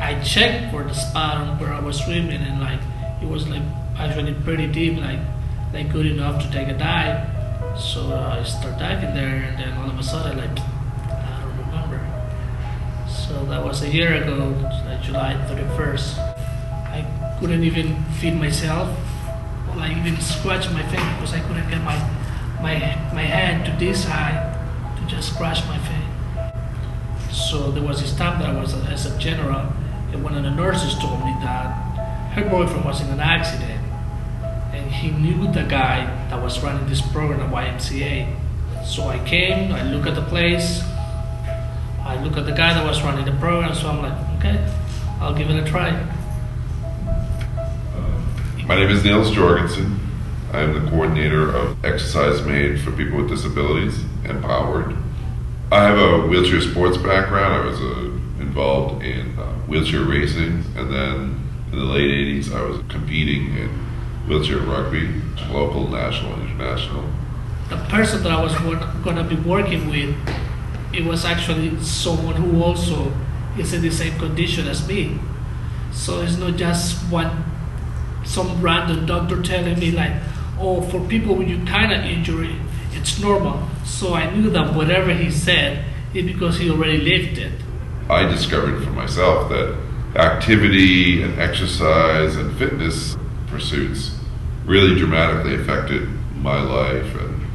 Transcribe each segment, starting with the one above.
I checked for the spot on where I was swimming, and like it was like actually pretty deep, like good enough to take a dive. So I start diving there, and then all of a sudden, like I don't remember. So that was a year ago, like July 31st. I couldn't even feed myself, or like even scratch my face because I couldn't get my hand to this high to just scratch my face. So there was this time that I was as a general, and one of the nurses told me that her boyfriend was in an accident, and he knew the guy that was running this program at YMCA. So I came, I look at the place, I look at the guy that was running the program, so I'm like, okay, I'll give it a try. My name is Niels Jorgensen. I am the coordinator of Exercise Made for People with Disabilities, E.M.P.W.D. I have a wheelchair sports background. I was involved in wheelchair racing, and then in the late 80s I was competing in wheelchair rugby, local, national, and international. The person that I was going to be working with, it was actually someone who also is in the same condition as me. So it's not just some random doctor telling me like, oh, for people with your kind of injury, it's normal. So I knew that whatever he said is because he already lived it. I discovered for myself that activity and exercise and fitness pursuits really dramatically affected my life and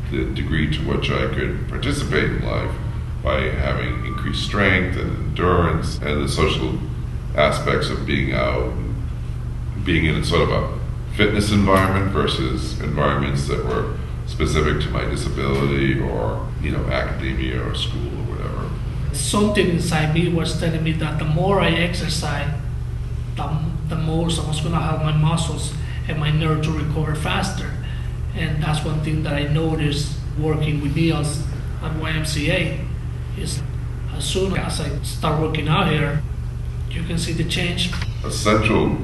the degree to which I could participate in life by having increased strength and endurance and the social aspects of being out and being in sort of a fitness environment versus environments that were specific to my disability or, academia or school or whatever. Something inside me was telling me that the more I exercise, the more I was going to help my muscles and my nerve to recover faster. And that's one thing that I noticed working with Niels at YMCA is as soon as I start working out here, you can see the change. A central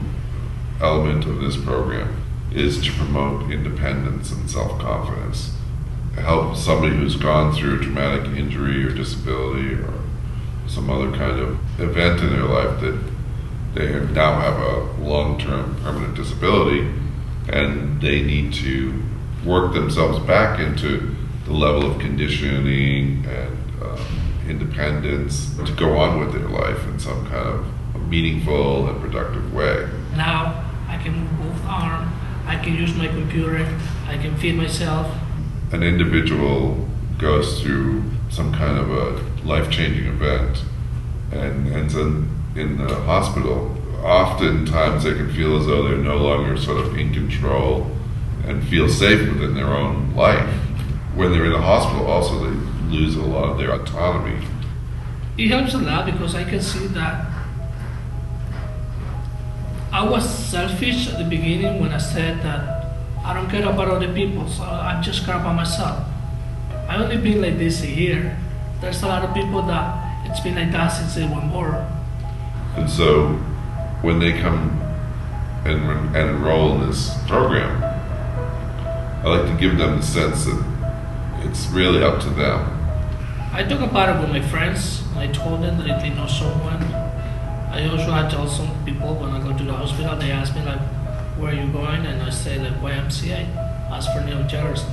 element of this program is to promote independence and self-confidence. Help somebody who's gone through a traumatic injury or disability or some other kind of event in their life that they now have a long-term permanent disability and they need to work themselves back into the level of conditioning and independence to go on with their life in some kind of meaningful and productive way. Now I can move both arms, I can use my computer, I can feed myself. An individual goes through some kind of a life-changing event and ends in the hospital. Oftentimes they can feel as though they're no longer sort of in control and feel safe within their own life. When they're in the hospital also they lose a lot of their autonomy. It helps a lot because I can see that I was selfish at the beginning when I said that I don't care about other people, so I just care about myself. I only been like this a year. There's a lot of people that it's been like that since they were born. And so when they come and enroll in this program, I like to give them the sense that it's really up to them. I talk about it with my friends. I told them that if they know someone. I also had told some people when I go to the hospital, they ask me like, where are you going? And I say like YMCA, ask for Niels Jorgensen.